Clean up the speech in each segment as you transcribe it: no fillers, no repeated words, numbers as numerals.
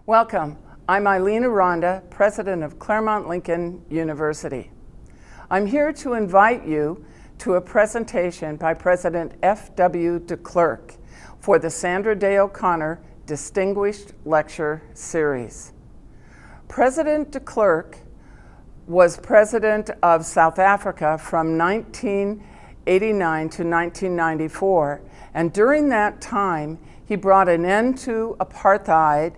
Welcome. I'm Eileen Aranda, president of Claremont Lincoln University. I'm here to invite you to a presentation by President F.W. de Klerk for the Sandra Day O'Connor Distinguished Lecture Series. President de Klerk was president of South Africa from 1989 to 1994, and during that time, he brought an end to apartheid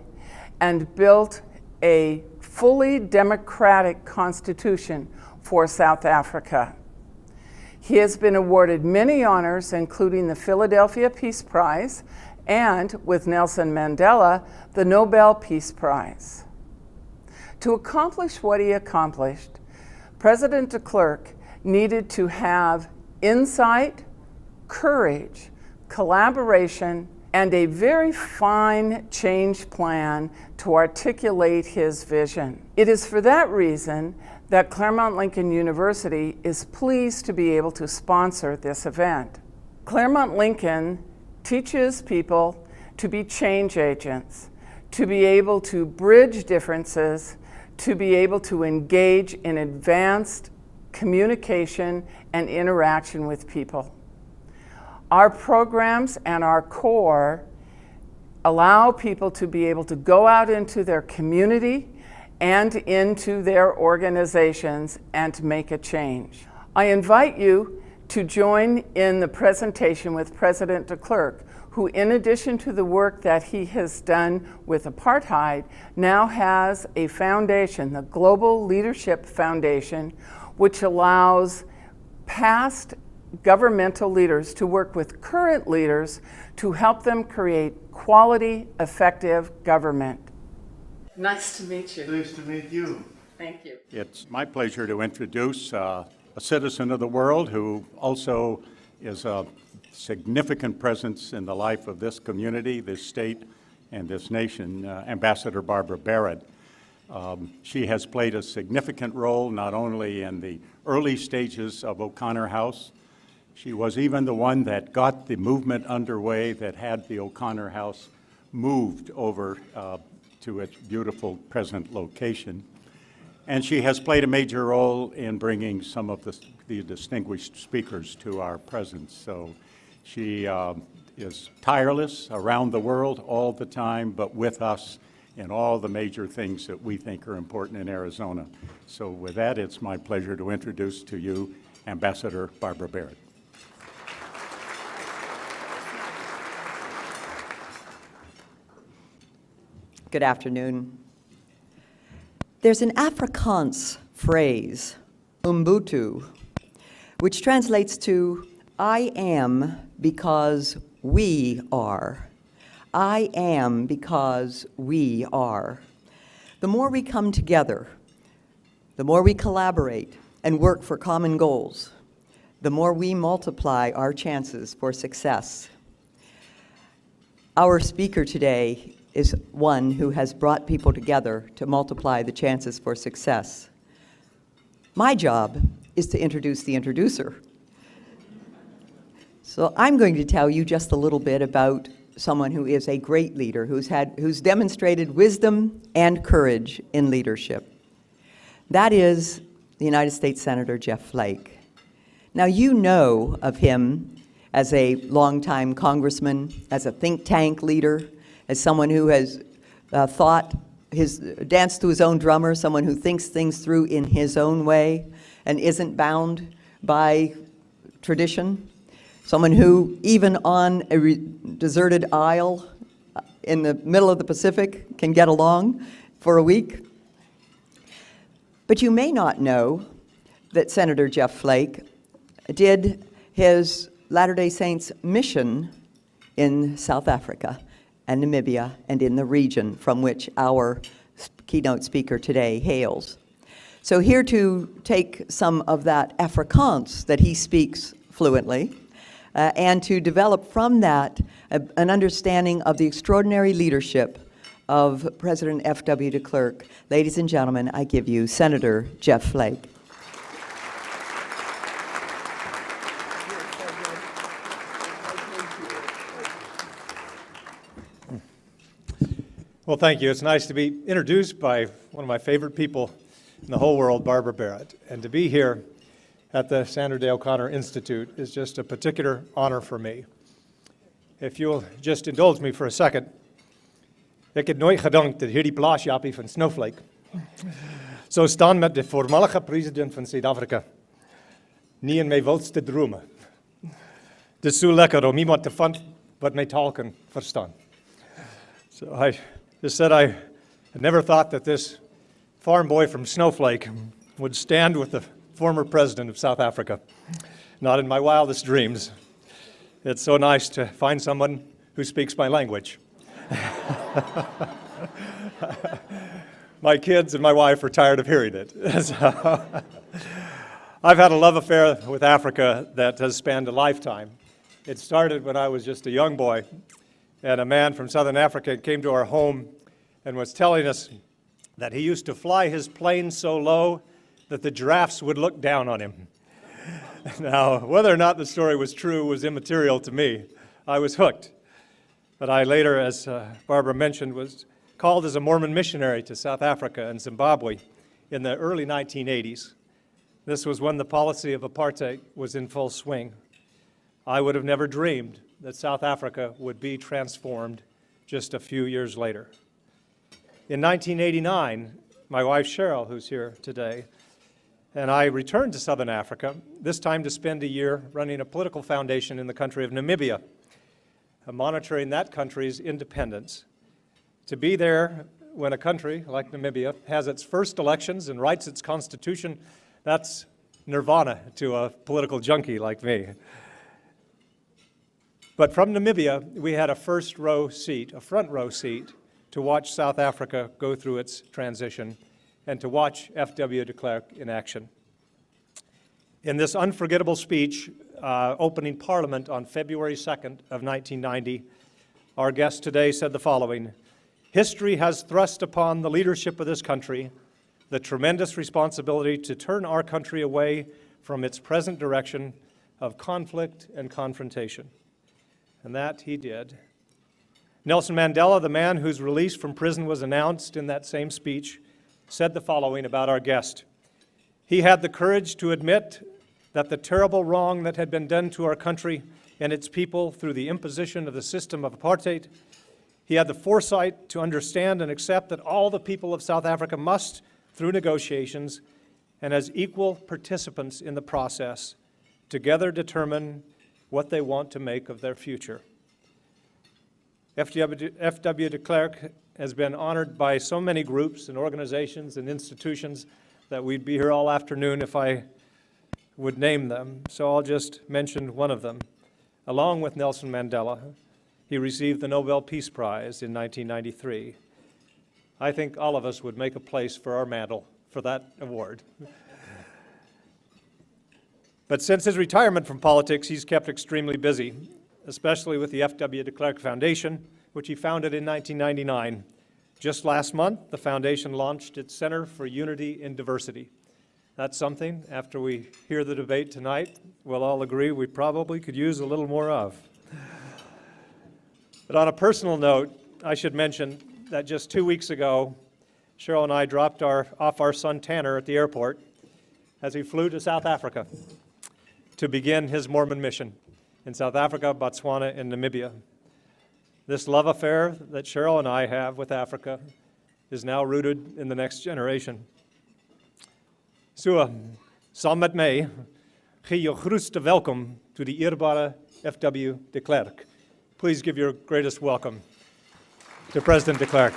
and built a fully democratic constitution for South Africa. He has been awarded many honors, including the Philadelphia Peace Prize and, with Nelson Mandela, the Nobel Peace Prize. To accomplish what he accomplished, President de Klerk needed to have insight, courage, collaboration, and a very fine change plan to articulate his vision. It is for that reason that Claremont Lincoln University is pleased to be able to sponsor this event. Claremont Lincoln teaches people to be change agents, to be able to bridge differences, to be able to engage in advanced communication and interaction with people. Our programs and our core allow people to be able to go out into their community and into their organizations and to make a change. I invite you to join in the presentation with President de Klerk, who, in addition to the work that he has done with apartheid, now has a foundation, the Global Leadership Foundation, which allows past governmental leaders to work with current leaders to help them create quality, effective government. Nice to meet you. Nice to meet you. Thank you. It's my pleasure to introduce a citizen of the world who also is a significant presence in the life of this community, this state, and this nation, Ambassador Barbara Barrett. She has played a significant role not only in the early stages of O'Connor House. She was even the one that got the movement underway that had the O'Connor House moved over to its beautiful present location. And she has played a major role in bringing some of the distinguished speakers to our presence. So she is tireless around the world all the time, but with us in all the major things that we think are important in Arizona. So with that, it's my pleasure to introduce to you Ambassador Barbara Barrett. Good afternoon. There's an Afrikaans phrase, Ubuntu, which translates to, I am because we are. I am because we are. The more we come together, the more we collaborate and work for common goals, the more we multiply our chances for success. Our speaker today is one who has brought people together to multiply the chances for success. My job is to introduce the introducer. So I'm going to tell you just a little bit about someone who is a great leader, who's demonstrated wisdom and courage in leadership. That is the United States Senator Jeff Flake. Now, you know of him as a longtime congressman, as a think tank leader, as someone who has danced to his own drummer, someone who thinks things through in his own way and isn't bound by tradition, someone who, even on a deserted isle in the middle of the Pacific, can get along for a week. But you may not know that Senator Jeff Flake did his Latter-day Saints mission in South Africa and Namibia and in the region from which our keynote speaker today hails. So here to take some of that Afrikaans that he speaks fluently and to develop from that an understanding of the extraordinary leadership of President F.W. de Klerk. Ladies and gentlemen, I give you Senator Jeff Flake. Well, thank you. It's nice to be introduced by one of my favorite people in the whole world, Barbara Barrett. And to be here at the Sandra Day O'Connor Institute is just a particular honor for me. If you'll just indulge me for a second. Ik heb nooit gedacht dat hierdie plaasjappie van Snowflake zou staan met de voormalige president van Zuid-Afrika. Niet in mijn wildste dromen. Het is zo lekker om iemand te vinden wat mijn taal kan verstaan. So I just said I had never thought that this farm boy from Snowflake would stand with the former president of South Africa. Not in my wildest dreams. It's so nice to find someone who speaks my language. My kids and my wife are tired of hearing it. So, I've had a love affair with Africa that has spanned a lifetime. It started when I was just a young boy, and a man from Southern Africa came to our home and was telling us that he used to fly his plane so low that the giraffes would look down on him. Now, whether or not the story was true was immaterial to me. I was hooked. But I later, as Barbara mentioned, was called as a Mormon missionary to South Africa and Zimbabwe in the early 1980s. This was when the policy of apartheid was in full swing. I would have never dreamed that South Africa would be transformed just a few years later. In 1989, my wife Cheryl, who's here today, and I returned to Southern Africa, this time to spend a year running a political foundation in the country of Namibia, monitoring that country's independence. To be there when a country like Namibia has its first elections and writes its constitution, that's nirvana to a political junkie like me. But from Namibia, we had a front row seat, to watch South Africa go through its transition and to watch F.W. de Klerk in action. In this unforgettable speech opening Parliament on February 2nd of 1990, our guest today said the following: "History has thrust upon the leadership of this country the tremendous responsibility to turn our country away from its present direction of conflict and confrontation." And that he did. Nelson Mandela, the man whose release from prison was announced in that same speech, said the following about our guest: "He had the courage to admit that the terrible wrong that had been done to our country and its people through the imposition of the system of apartheid, he had the foresight to understand and accept that all the people of South Africa must, through negotiations and as equal participants in the process, together determine what they want to make of their future." F.W. de Klerk has been honored by so many groups and organizations and institutions that we'd be here all afternoon if I would name them, so I'll just mention one of them. Along with Nelson Mandela, he received the Nobel Peace Prize in 1993. I think all of us would make a place for our mantle for that award. But since his retirement from politics, he's kept extremely busy, especially with the F.W. de Klerk Foundation, which he founded in 1999. Just last month, the foundation launched its Center for Unity in Diversity. That's something, after we hear the debate tonight, we'll all agree we probably could use a little more of. But on a personal note, I should mention that just 2 weeks ago, Cheryl and I dropped off our son Tanner at the airport as he flew to South Africa to begin his Mormon mission in South Africa, Botswana, and Namibia. This love affair that Cheryl and I have with Africa is now rooted in the next generation. So, saam met my, gee jou grootste welkom to die eerbare F.W. de Klerk. Please give your greatest welcome to President de Klerk.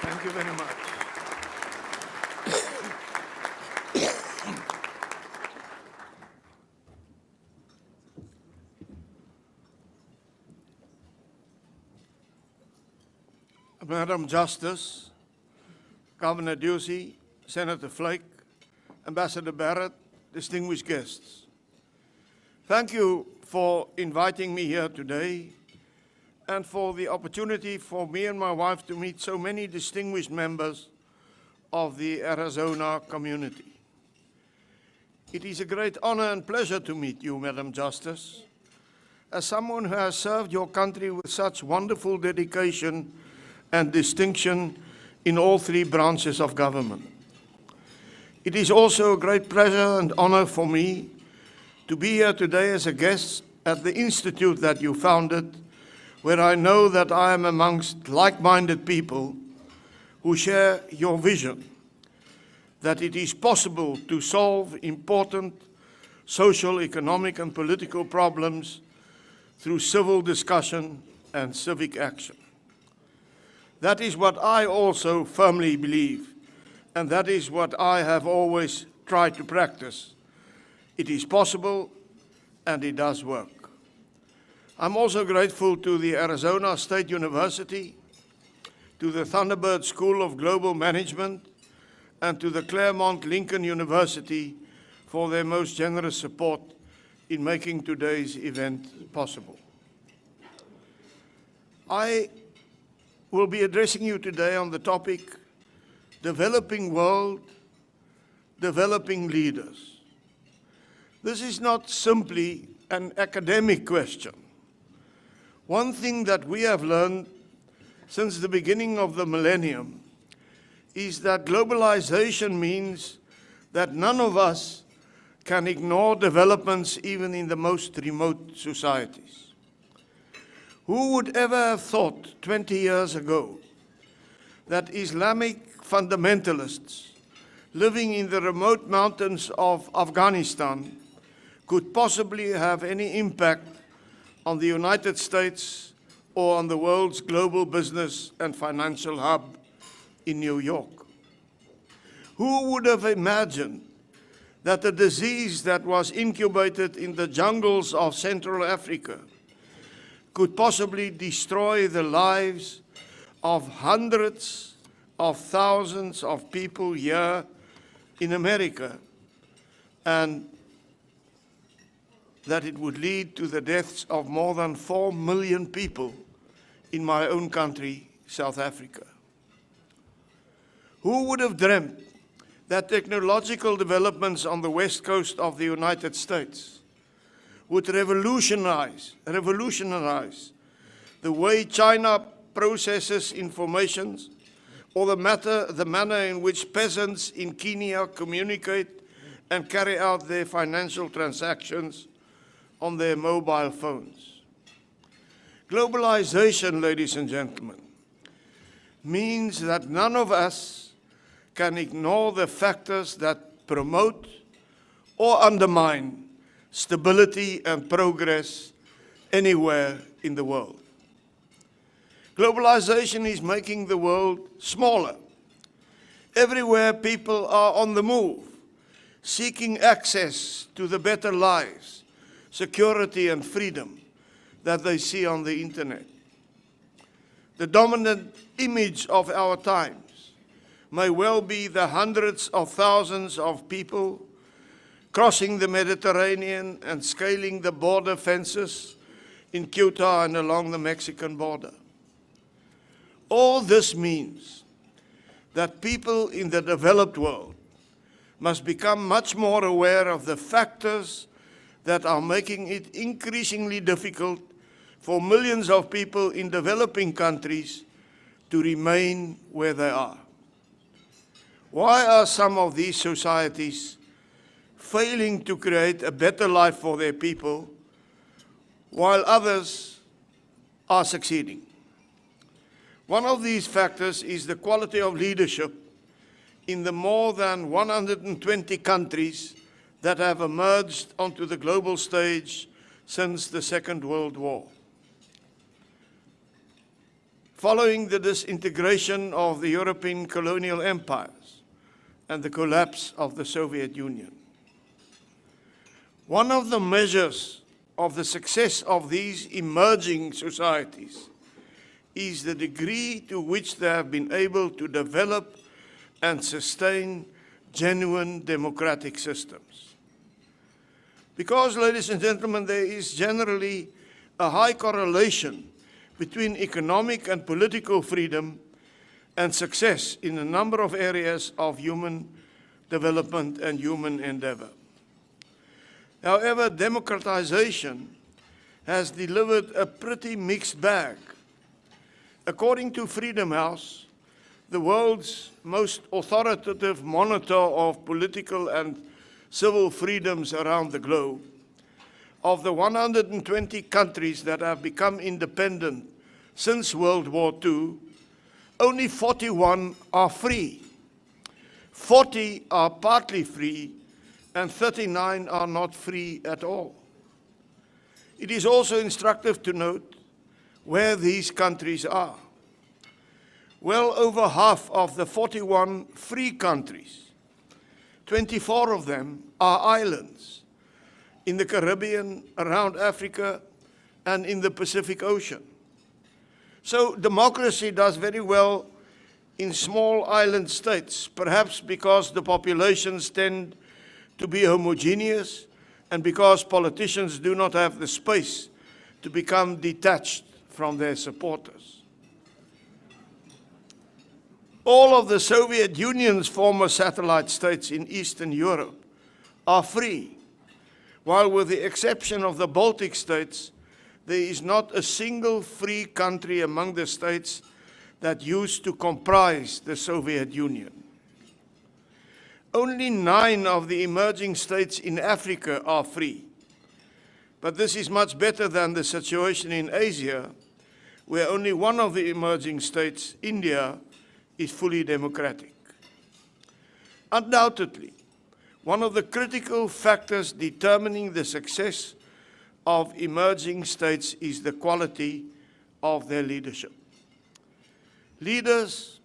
Thank you very much. Madam Justice, Governor Ducey, Senator Flake, Ambassador Barrett, distinguished guests. Thank you for inviting me here today and for the opportunity for me and my wife to meet so many distinguished members of the Arizona community. It is a great honor and pleasure to meet you, Madam Justice, as someone who has served your country with such wonderful dedication and distinction in all three branches of government. It is also a great pleasure and honor for me to be here today as a guest at the institute that you founded, where I know that I am amongst like-minded people who share your vision that it is possible to solve important social, economic, and political problems through civil discussion and civic action. That is what I also firmly believe, and that is what I have always tried to practice. It is possible, and it does work. I'm also grateful to the Arizona State University, to the Thunderbird School of Global Management, and to the Claremont Lincoln University for their most generous support in making today's event possible. I will be addressing you today on the topic, Developing World, Developing Leaders. This is not simply an academic question. One thing that we have learned since the beginning of the millennium is that globalization means that none of us can ignore developments even in the most remote societies. Who would ever have thought 20 years ago that Islamic fundamentalists living in the remote mountains of Afghanistan could possibly have any impact on the United States or on the world's global business and financial hub in New York? Who would have imagined that a disease that was incubated in the jungles of Central Africa could possibly destroy the lives of hundreds of thousands of people here in America, and that it would lead to the deaths of more than 4 million people in my own country, South Africa? Who would have dreamt that technological developments on the west coast of the United States would revolutionize the way China processes information, or the manner in which peasants in Kenya communicate and carry out their financial transactions on their mobile phones? Globalization, ladies and gentlemen, means that none of us can ignore the factors that promote or undermine stability and progress anywhere in the world. Globalization is making the world smaller. Everywhere people are on the move, seeking access to the better lives, security and freedom that they see on the internet. The dominant image of our times may well be the hundreds of thousands of people crossing the Mediterranean and scaling the border fences in Ceuta and along the Mexican border. All this means that people in the developed world must become much more aware of the factors that are making it increasingly difficult for millions of people in developing countries to remain where they are. Why are some of these societies failing to create a better life for their people, while others are succeeding? One of these factors is the quality of leadership in the more than 120 countries that have emerged onto the global stage since the Second World War. Following the disintegration of the European colonial empires and the collapse of the Soviet Union, one of the measures of the success of these emerging societies is the degree to which they have been able to develop and sustain genuine democratic systems. Because, ladies and gentlemen, there is generally a high correlation between economic and political freedom and success in a number of areas of human development and human endeavor. However, democratization has delivered a pretty mixed bag. According to Freedom House, the world's most authoritative monitor of political and civil freedoms around the globe, of the 120 countries that have become independent since World War II, only 41 are free. 40 are partly free, and 39 are not free at all. It is also instructive to note where these countries are. Well over half of the 41 free countries, 24 of them are islands in the Caribbean, around Africa, and in the Pacific Ocean. So democracy does very well in small island states, perhaps because the populations tend to be homogeneous and because politicians do not have the space to become detached from their supporters. All of the Soviet Union's former satellite states in Eastern Europe are free, while with the exception of the Baltic states, there is not a single free country among the states that used to comprise the Soviet Union. Only 9 of the emerging states in Africa are free, but this is much better than the situation in Asia, where only one of the emerging states, India, is fully democratic. Undoubtedly, one of the critical factors determining the success of emerging states is the quality of their leadership. Leaders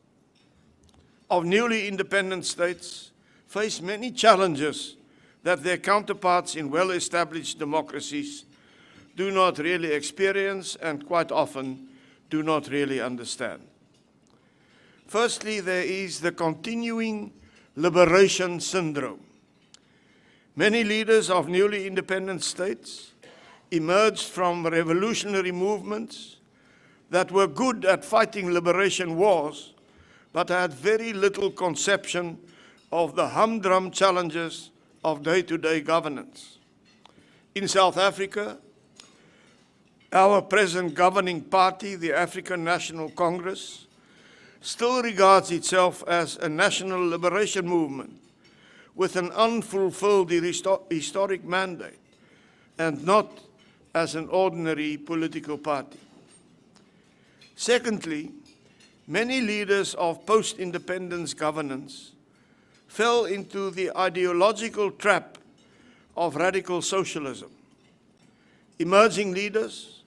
of newly independent states face many challenges that their counterparts in well-established democracies do not really experience and quite often do not really understand. Firstly, there is the continuing liberation syndrome. Many leaders of newly independent states emerged from revolutionary movements that were good at fighting liberation wars, but had very little conception of the humdrum challenges of day-to-day governance. In South Africa, our present governing party, the African National Congress, still regards itself as a national liberation movement with an unfulfilled historic mandate and not as an ordinary political party. Secondly, many leaders of post-independence governance fell into the ideological trap of radical socialism. Emerging leaders,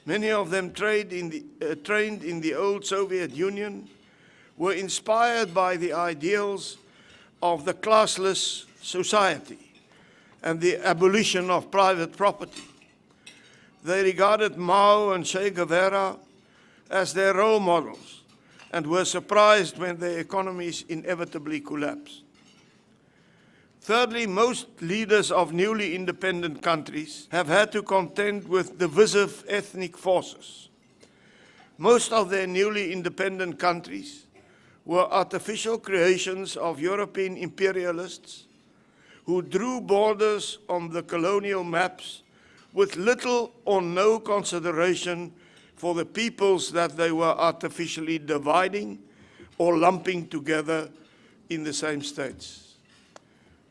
many of them trained in the old Soviet Union, were inspired by the ideals of the classless society and the abolition of private property. They regarded Mao and Che Guevara as their role models and were surprised when their economies inevitably collapsed. Thirdly, most leaders of newly independent countries have had to contend with divisive ethnic forces. Most of their newly independent countries were artificial creations of European imperialists who drew borders on the colonial maps with little or no consideration for the peoples that they were artificially dividing or lumping together in the same states.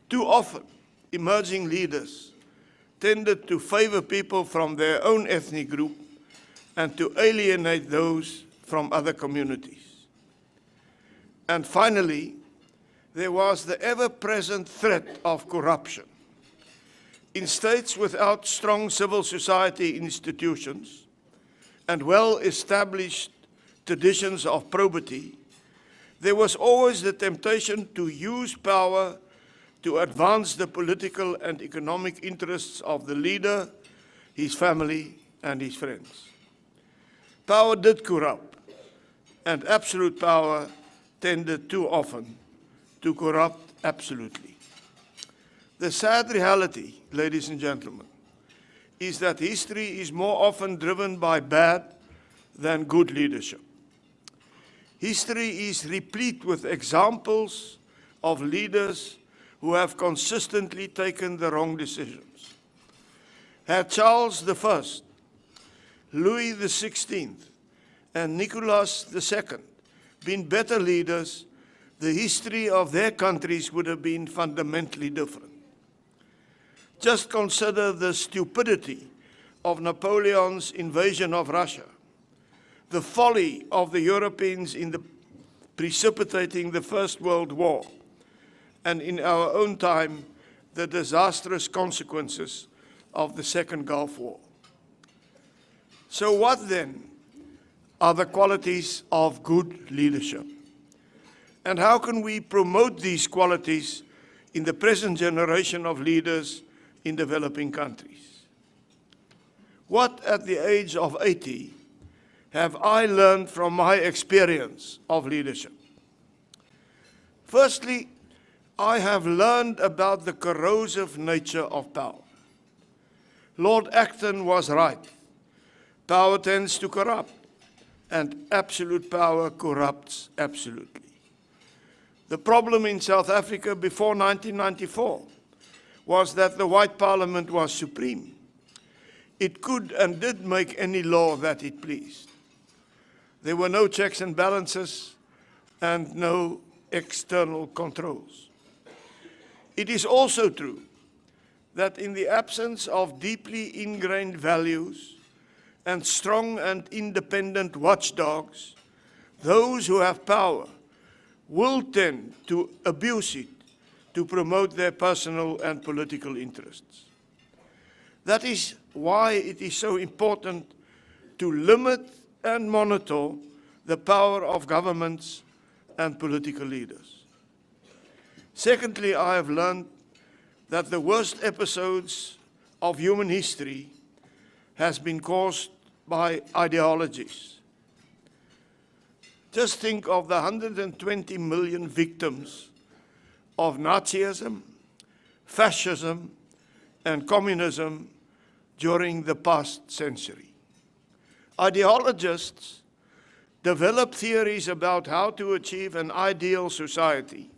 Too often, emerging leaders tended to favor people from their own ethnic group and to alienate those from other communities. And finally, there was the ever-present threat of corruption. In states without strong civil society institutions and well-established traditions of probity, there was always the temptation to use power to advance the political and economic interests of the leader, his family, and his friends. Power did corrupt, and absolute power tended too often to corrupt absolutely. The sad reality, ladies and gentlemen, is that history is more often driven by bad than good leadership. History is replete with examples of leaders who have consistently taken the wrong decisions. Had Charles I, Louis XVI, and Nicholas II been better leaders, the history of their countries would have been fundamentally different. Just consider the stupidity of Napoleon's invasion of Russia, the folly of the Europeans in precipitating the First World War, and in our own time, the disastrous consequences of the Second Gulf War. So what then are the qualities of good leadership? And how can we promote these qualities in the present generation of leaders in developing countries? What, at the age of 80, have I learned from my experience of leadership? Firstly, I have learned about the corrosive nature of power. Lord Acton was right. Power tends to corrupt, and absolute power corrupts absolutely. The problem in South Africa before 1994 was that the White Parliament was supreme. It could and did make any law that it pleased. There were no checks and balances and no external controls. It is also true that in the absence of deeply ingrained values and strong and independent watchdogs, those who have power will tend to abuse it to promote their personal and political interests. That is why it is so important to limit and monitor the power of governments and political leaders. Secondly, I have learned that the worst episodes of human history has been caused by ideologies. Just think of the 120 million victims of Nazism, fascism, and communism during the past century. Ideologists develop theories about how to achieve an ideal society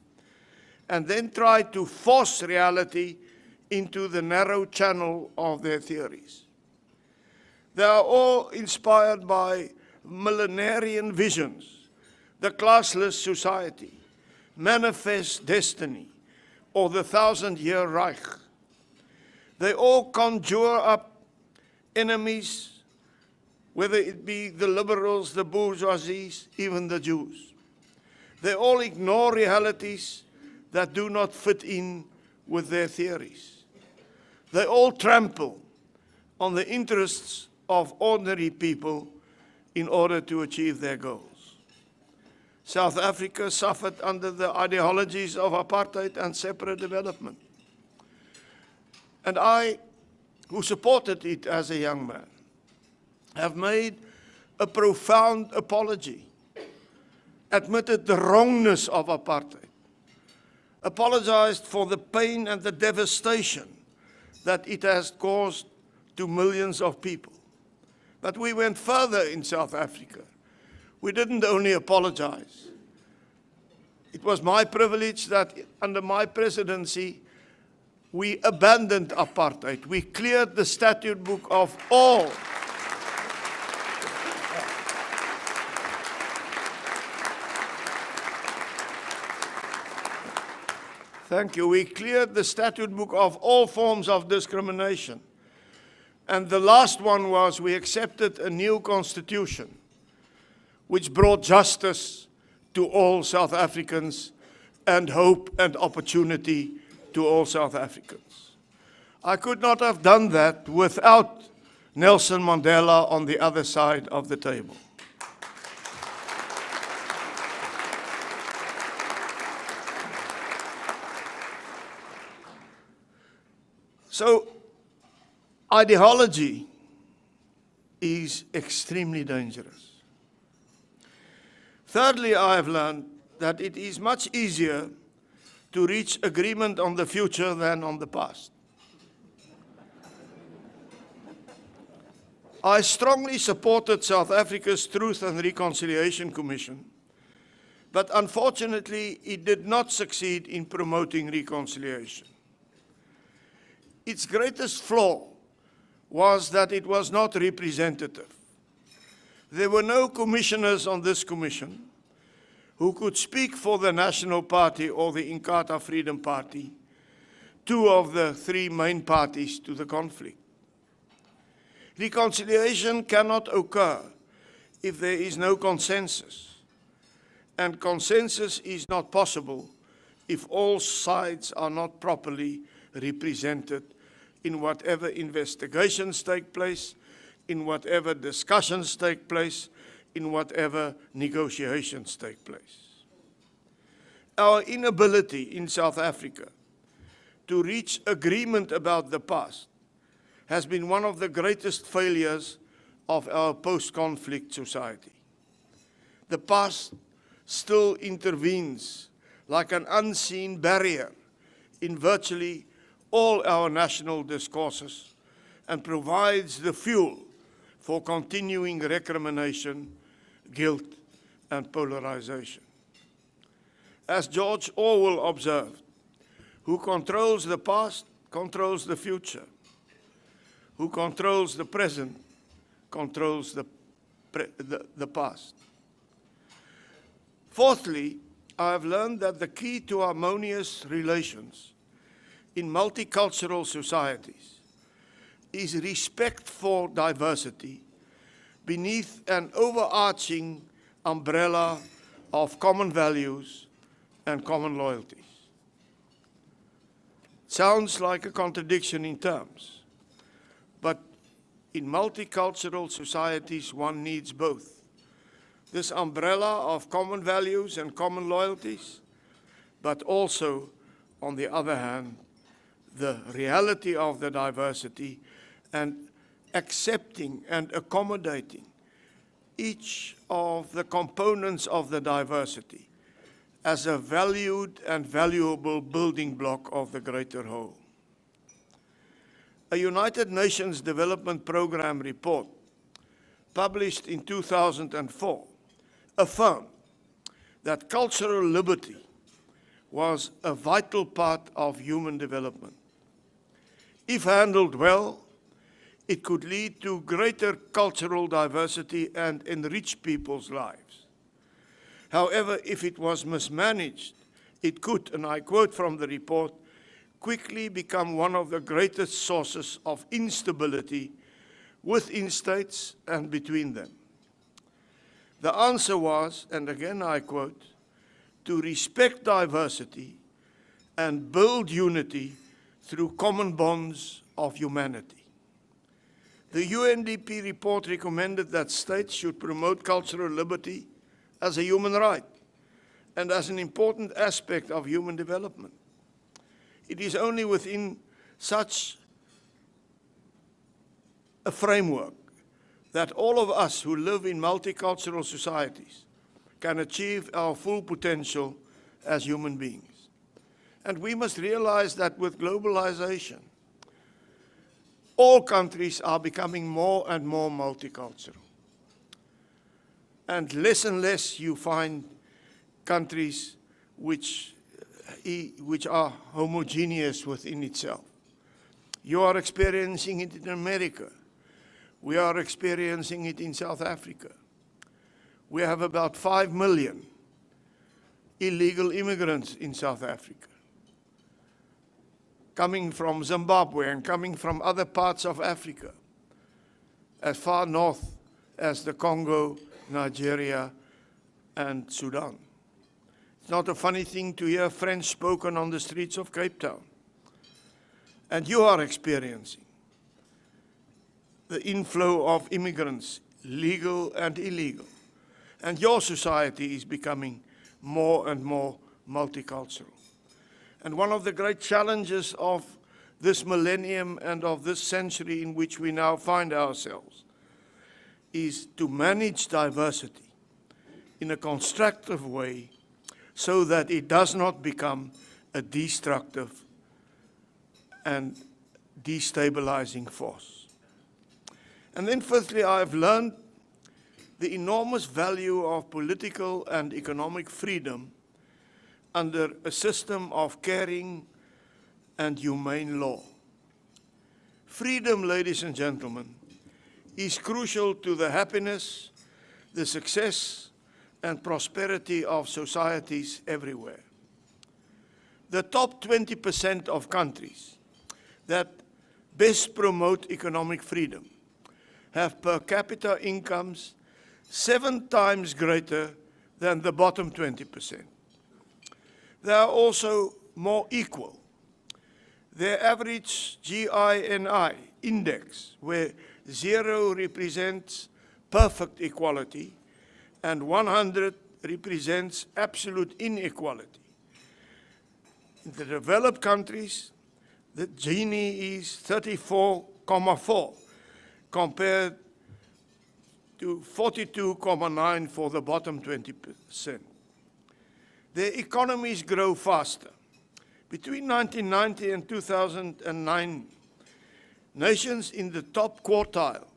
and then try to force reality into the narrow channel of their theories. They are all inspired by millenarian visions, the classless society, manifest destiny, or the 1,000-year Reich. They all conjure up enemies, whether it be the liberals, the bourgeoisie, even the Jews. They all ignore realities that do not fit in with their theories. They all trample on the interests of ordinary people in order to achieve their goals. South Africa suffered under the ideologies of apartheid and separate development. And I, who supported it as a young man, have made a profound apology, admitted the wrongness of apartheid, apologized for the pain and the devastation that it has caused to millions of people. But we went further in South Africa. We didn't only apologize. It was my privilege that under my presidency, we abandoned apartheid. We cleared the statute book of all. Thank you. We cleared the statute book of all forms of discrimination. And the last one was we accepted a new constitution which brought justice to all South Africans and hope and opportunity to all South Africans. I could not have done that without Nelson Mandela on the other side of the table. So, ideology is extremely dangerous. Thirdly, I have learned that it is much easier to reach agreement on the future than on the past. I strongly supported South Africa's Truth and Reconciliation Commission, but unfortunately it did not succeed in promoting reconciliation. Its greatest flaw was that it was not representative. There were no commissioners on this commission who could speak for the National Party or the Inkatha Freedom Party, two of the three main parties to the conflict. Reconciliation cannot occur if there is no consensus, and consensus is not possible if all sides are not properly represented in whatever investigations take place, in whatever discussions take place, in whatever negotiations take place. Our inability in South Africa to reach agreement about the past has been one of the greatest failures of our post-conflict society. The past still intervenes like an unseen barrier in virtually all our national discourses and provides the fuel for continuing recrimination, guilt, and polarization. As George Orwell observed, who controls the past controls the future. Who controls the present controls the past. Fourthly, I have learned that the key to harmonious relations in multicultural societies is respect for diversity beneath an overarching umbrella of common values and common loyalties. Sounds like a contradiction in terms, but in multicultural societies one needs both. This umbrella of common values and common loyalties, but also, on the other hand, the reality of the diversity and accepting and accommodating each of the components of the diversity as a valued and valuable building block of the greater whole. A United Nations Development Programme report published in 2004 affirmed that cultural liberty was a vital part of human development. If handled well, it could lead to greater cultural diversity and enrich people's lives. However, if it was mismanaged, it could, and I quote from the report, quickly become one of the greatest sources of instability within states and between them. The answer was, and again I quote, to respect diversity and build unity through common bonds of humanity. The UNDP report recommended that states should promote cultural liberty as a human right and as an important aspect of human development. It is only within such a framework that all of us who live in multicultural societies can achieve our full potential as human beings. And we must realize that with globalization, all countries are becoming more and more multicultural. And less you find countries which are homogeneous within itself. You are experiencing it in America. We are experiencing it in South Africa. We have about 5 million illegal immigrants in South Africa, coming from Zimbabwe and coming from other parts of Africa, as far north as the Congo, Nigeria, and Sudan. It's not a funny thing to hear French spoken on the streets of Cape Town. And you are experiencing the inflow of immigrants, legal and illegal. And your society is becoming more and more multicultural. And one of the great challenges of this millennium and of this century in which we now find ourselves is to manage diversity in a constructive way so that it does not become a destructive and destabilizing force. And then fifthly, I have learned the enormous value of political and economic freedom under a system of caring and humane law. Freedom, ladies and gentlemen, is crucial to the happiness, the success, and prosperity of societies everywhere. The top 20% of countries that best promote economic freedom have per capita incomes 7 times greater than the bottom 20%. They are also more equal. Their average GINI index, where 0 represents perfect equality and 100 represents absolute inequality. In the developed countries, the Gini is 34,4 compared to 42,9 for the bottom 20%. Their economies grow faster. Between 1990 and 2009, nations in the top quartile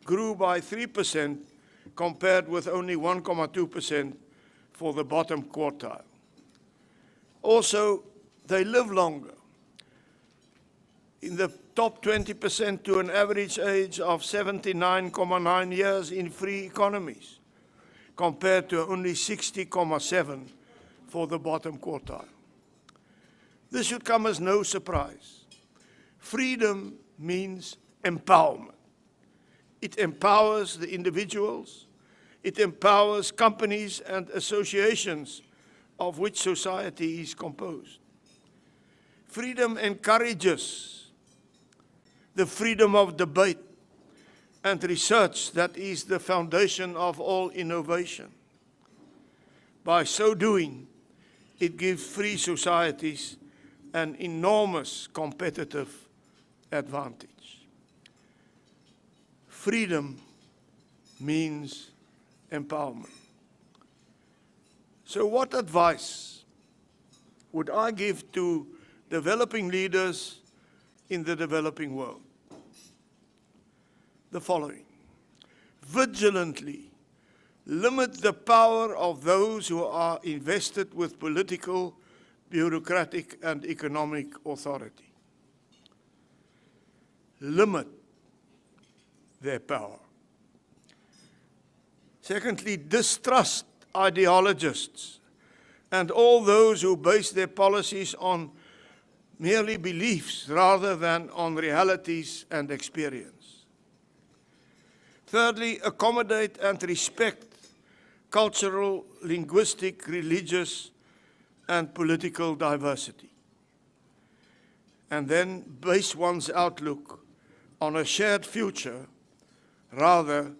grew by 3% compared with only 1,2% for the bottom quartile. Also, they live longer. In the top 20% to an average age of 79,9 years in free economies, compared to only 60,7 for the bottom quartile. This should come as no surprise. Freedom means empowerment. It empowers the individuals, it empowers companies and associations of which society is composed. Freedom encourages the freedom of debate and research that is the foundation of all innovation. By so doing, it gives free societies an enormous competitive advantage. Freedom means empowerment. So what advice would I give to developing leaders in the developing world? The following: vigilantly limit the power of those who are invested with political, bureaucratic, and economic authority. Limit their power. Secondly, distrust ideologists and all those who base their policies on merely beliefs rather than on realities and experience. Thirdly, accommodate and respect cultural, linguistic, religious, and political diversity. And then base one's outlook on a shared future rather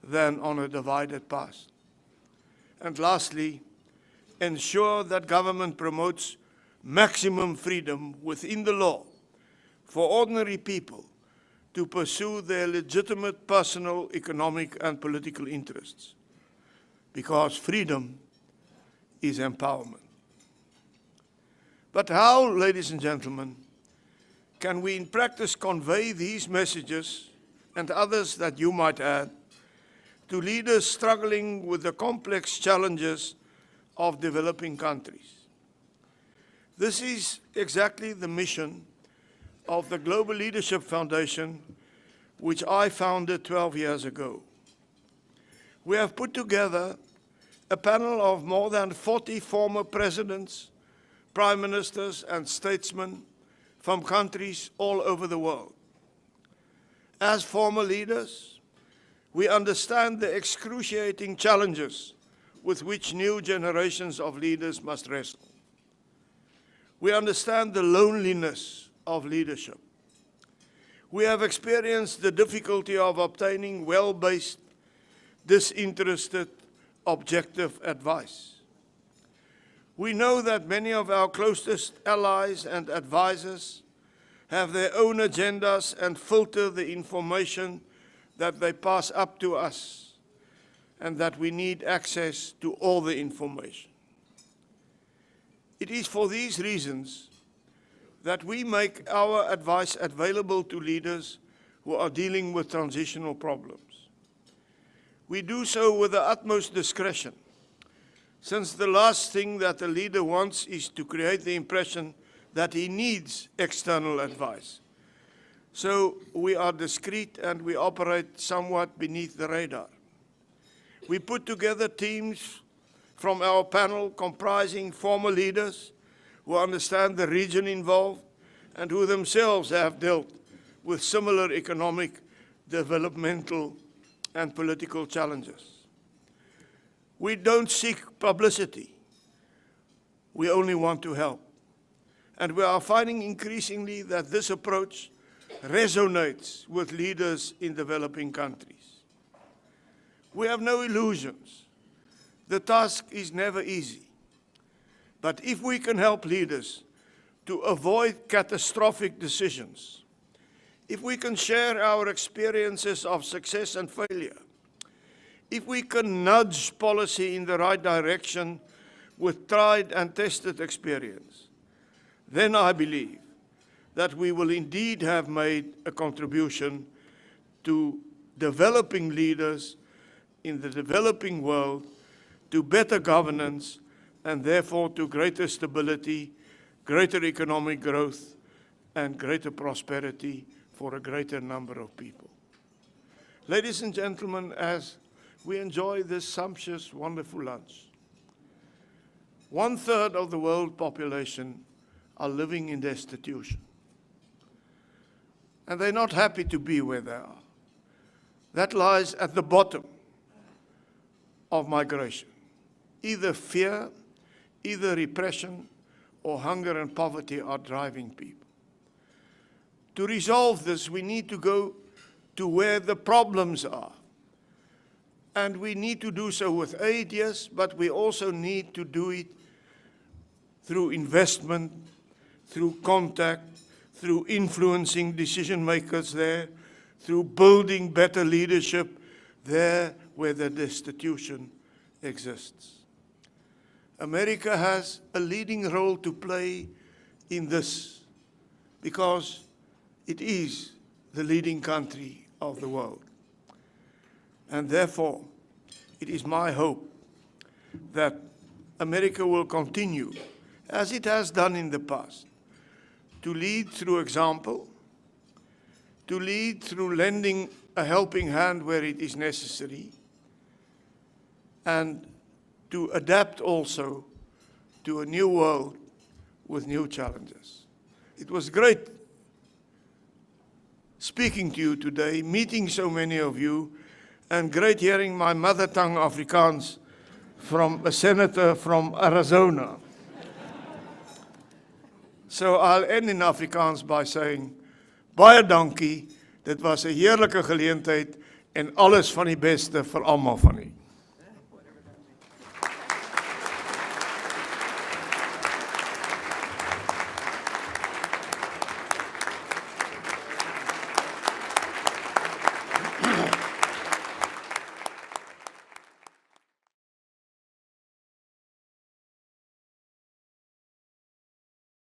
than on a divided past. And lastly, ensure that government promotes maximum freedom within the law for ordinary people to pursue their legitimate personal, economic, and political interests, because freedom is empowerment. But how, ladies and gentlemen, can we in practice convey these messages and others that you might add to leaders struggling with the complex challenges of developing countries? This is exactly the mission of the Global Leadership Foundation, which I founded 12 years ago. We have put together a panel of more than 40 former presidents, prime ministers, and statesmen from countries all over the world. As former leaders, we understand the excruciating challenges with which new generations of leaders must wrestle. We understand the loneliness of leadership. We have experienced the difficulty of obtaining well-based, disinterested, objective advice. We know that many of our closest allies and advisors have their own agendas and filter the information that they pass up to us, and that we need access to all the information. It is for these reasons that we make our advice available to leaders who are dealing with transitional problems. We do so with the utmost discretion, since the last thing that a leader wants is to create the impression that he needs external advice. So we are discreet and we operate somewhat beneath the radar. We put together teams from our panel comprising former leaders who understand the region involved and who themselves have dealt with similar economic, developmental, and political challenges. We don't seek publicity. We only want to help. And we are finding increasingly that this approach resonates with leaders in developing countries. We have no illusions. The task is never easy. But if we can help leaders to avoid catastrophic decisions, if we can share our experiences of success and failure, if we can nudge policy in the right direction with tried and tested experience, then I believe that we will indeed have made a contribution to developing leaders in the developing world, to better governance, and therefore to greater stability, greater economic growth, and greater prosperity for a greater number of people. Ladies and gentlemen, as we enjoy this sumptuous, wonderful lunch, 1/3 of the world population are living in destitution. And they're not happy to be where they are. That lies at the bottom of migration. Either fear, either repression, or hunger and poverty are driving people. To resolve this, we need to go to where the problems are. And we need to do so with aid, yes, but we also need to do it through investment, through contact, through influencing decision makers there, through building better leadership there where the destitution exists. America has a leading role to play in this because it is the leading country of the world. And therefore, it is my hope that America will continue, as it has done in the past, to lead through example, to lead through lending a helping hand where it is necessary, and to adapt also to a new world with new challenges. It was great speaking to you today, meeting so many of you, and great hearing my mother tongue Afrikaans from a senator from Arizona. So I'll end in Afrikaans by saying, baie dankie, dit was 'n heerlike geleentheid en alles van die beste vir almal van julle.